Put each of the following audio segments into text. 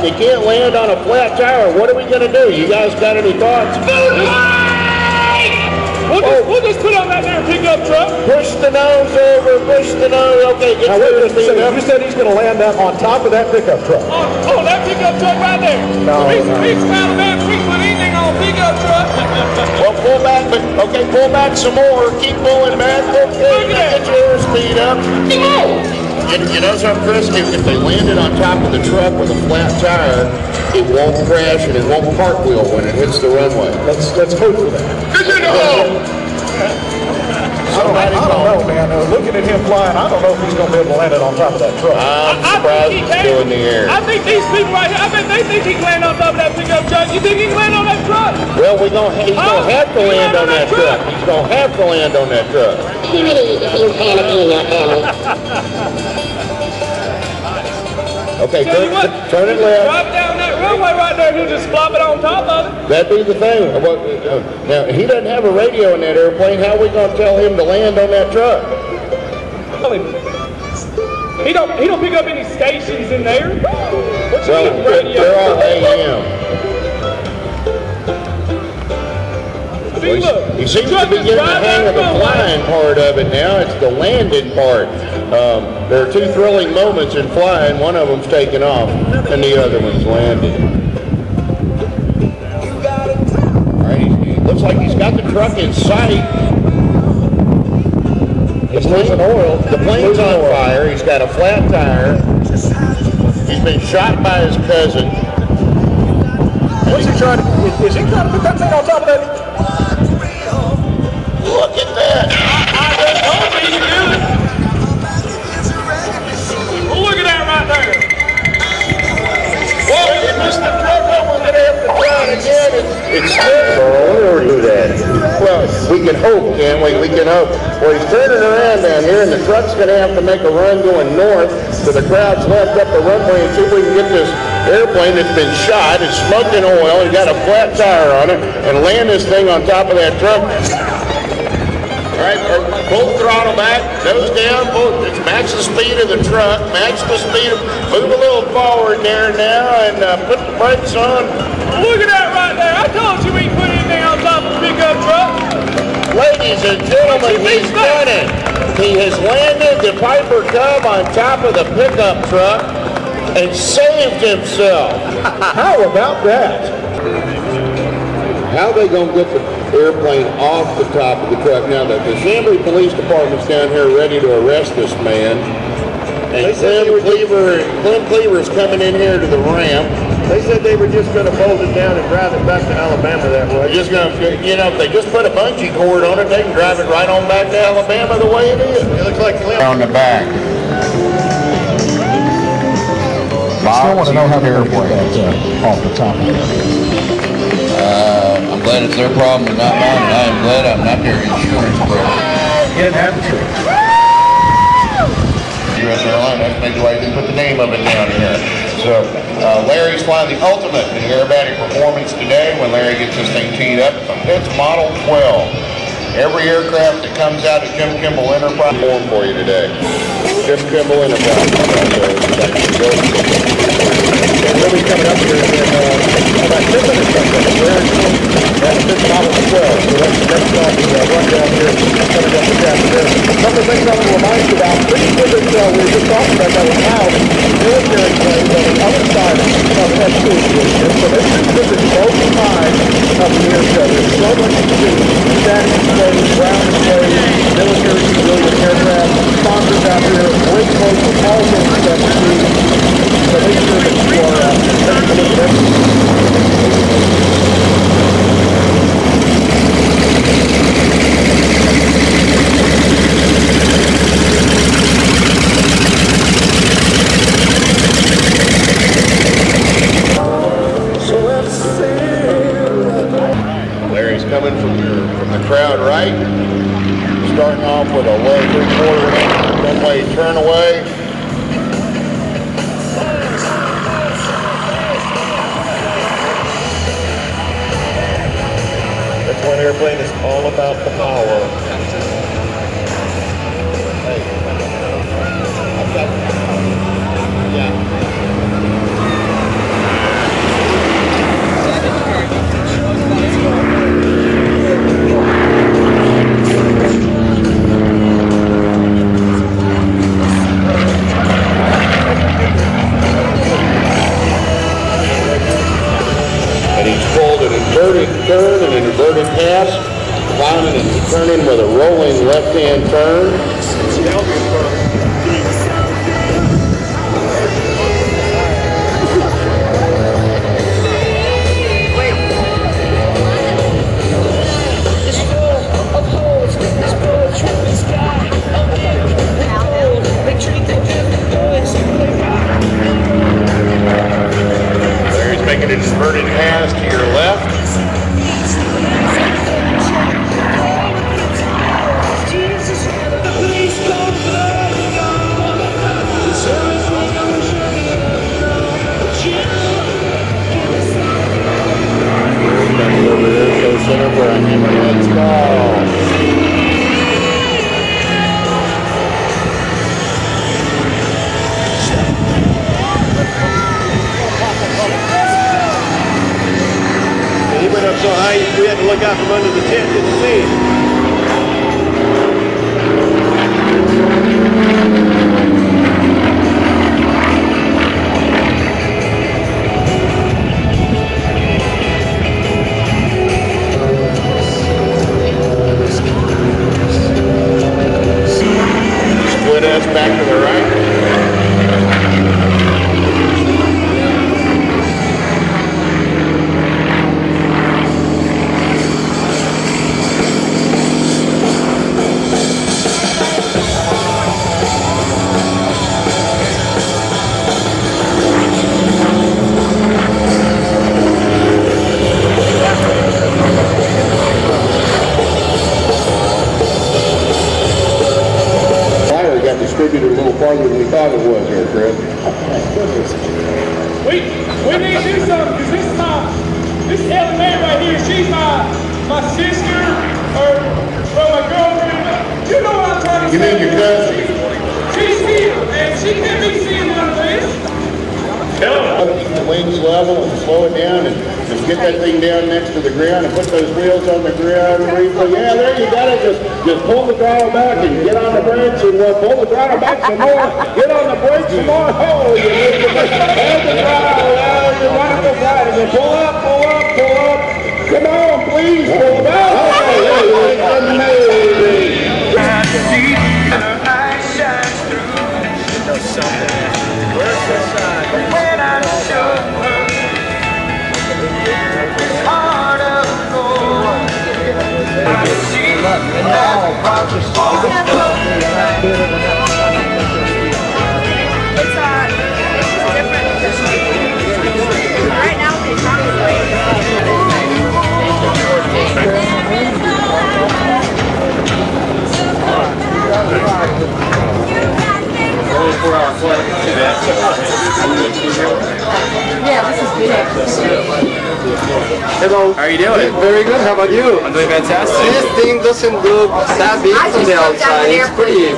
You can't land on a flat tire. What are we going to do? You guys got any thoughts? We'll just put on that there pickup truck. Push the nose over, push the nose. Okay, get your speed up. You said he's going to land that on top of that pickup truck. Oh, that pickup truck right there. No, He's found a man who can put anything on a pickup truck. Well, pull back, but okay, pull back some more. Keep pulling back. Okay, get your airspeed up. You know something, Chris? If they landed on top of the truck with a flat tire, it won't crash and it won't cartwheel when it hits the runway. Let's hope for that. I don't know, man. Looking at him flying, I don't know if he's going to be able to land it on top of that truck. I'm surprised he's still in the air. I think these people right here, I bet they think he can land on top of that pickup truck. You think he can land on that truck? Well, he's going to have to land on that truck. He's going to have to land on that truck. Too many insanity in your family. Okay, turn it left. Drop down that runway right there, he'll just flop it on top of it. That'd be the thing. Now, he doesn't have a radio in that airplane. How are we going to tell him to land on that truck? He don't pick up any stations in there. What's Well, radio? they're all AM. He seems to be getting the hang of the flying part of it now. It's the landing part. There are two thrilling moments in flying. One of them's taking off, and the other one's landing. All right, he looks like he's got the truck in sight. He's losing oil. The plane's on fire. He's got a flat tire. He's been shot by his cousin. What's he trying to? Is he trying to put that thing on top of that? Look at that! I just told you he could do it. Well, look at that right there. Well, he missed the truck up. We're going to have to try it again. It's still do that. Well, we can hope, can't we? We can hope. Well, he's turning around down here, and the truck's going to have to make a run going north to the crowd's left up the runway and see if we can get this airplane that's been shot. It's smoking oil. He's got a flat tire on it, and land this thing on top of that truck. All right, pull the throttle back, nose down, match the speed of the truck, match the speed move a little forward there now, and put the brakes on. Look at that right there. I told you we put anything on top of the pickup truck. Ladies and gentlemen, he's done it. He has landed the Piper Cub on top of the pickup truck and saved himself. How about that? How are they going to get the airplane off the top of the truck? Now, the Chamblee Police Department's down here ready to arrest this man. And Clem Cleaver's coming in here to the ramp. They said they were just going to fold it down and drive it back to Alabama that way. They're just going to, you know, if they just put a bungee cord on it, they can drive it right on back to Alabama the way it is. It looks like On the back. I still want to know how they're going to get that off the top of it. I'm glad it's their problem and not mine, and I am glad I'm not their insurance broker. You didn't have to. U.S. Airlines, that's maybe why they put the name of it down here. So, Larry's flying the ultimate in aerobatic performance today when Larry gets this thing teed up. It's a Pitts Model 12. Every aircraft that comes out of Jim Kimball Enterprise form for you today. Jim Kimball Enterprise. And we'll be coming up here in about 10 minutes from now. That's Pitts Model 12. So that's on the rundown here coming up the chapter there. A couple of things I want to remind you about. Pretty good that we were just talking about that was now military planes on the other side of F2. So they should visit both sides of the air show. There's so much to do. Static planes, ground planes, military civilian aircraft, sponsors out here, great folks with all sorts of stuff to do. So make sure that you are taking a look at everything. Larry's coming from the crowd right. Starting off with a low 3/4 runway turn away. That's one airplane is all about the power. Hey, I've got, yeah. left-hand turn. There he's making a diverted pass to your left. Let's go. He went up so high, we had to look out from under the tent, didn't see him. Split us back to the right. Distributed a little farther than we thought it was here, Chris. We need to do something, because this Ellie Mae right here, she's my sister, or my girlfriend. You know what I'm trying to say? You mean your cousin? She's here, and she can be seeing one of these. Keep the wings level and slow it down and just get that thing down next to the ground and put those wheels on the ground briefly. Yeah, there you got it. Just pull the throttle back and get on the brakes and we'll pull the throttle back some more. Get on the brakes some more. Oh, you need to hold the throttle. Oh, you're wonderful riding. And pull up, pull up, pull up. Come on, please, pull it up. Oh, it's amazing. When I show her heart of gold, she It's different. Right now, they yeah, this is good. Hello. How are you doing? Very good. How about you? I'm doing fantastic. This thing doesn't look that big from the outside. It's pretty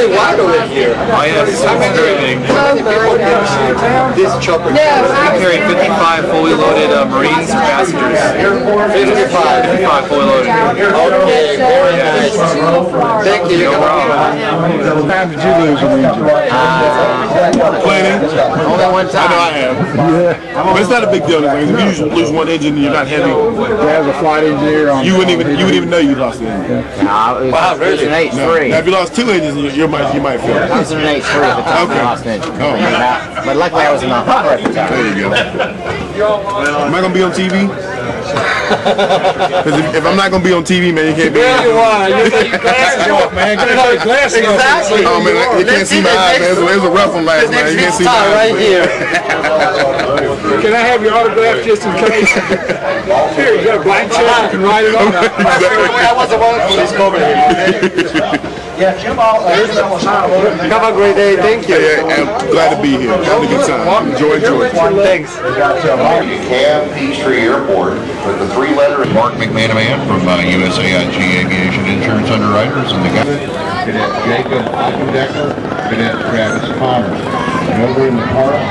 wide over here. Oh yeah, it's very big. This chopper. We carry 55 fully loaded Marines and passengers. 55 fully loaded. Okay, very nice. Thank you. No problem. How many times did you lose a Legion? Plenty. Only one time. I know I have. Yeah. But it's not a big deal. If you usually lose one engine and you're not heavy, there's a flight engineer on. You wouldn't even know you lost the engine. No, it was an 8-3. Now, if you lost two engines, you might feel it. I was in an 8-3 at the time I lost an engine. Oh, man. But luckily I was in the hopper at the time. There you go. Am I gonna be on TV? Because if I'm not gonna be on TV, man, you can't be. Yeah, you are. You got your glasses off, man. Get your glasses off. Exactly. Oh man, you can't see my eyes, man. There's a rough one last night. You can't see my eyes. Right here. Can I have your autograph just in case? Here, you got a blank check. You can write it on. I wasn't one for this moment here. Yeah, Jim, have a great day. Thank you. I'm glad to be here. Have a good time. Enjoy. Thanks. Dekalb, Peachtree Airport with the three-letter. Mark McManaman from USAIG Aviation Insurance Underwriters and the guy. Cadet Jacob Dekalb, Cadet Travis Connor. Remember in the park,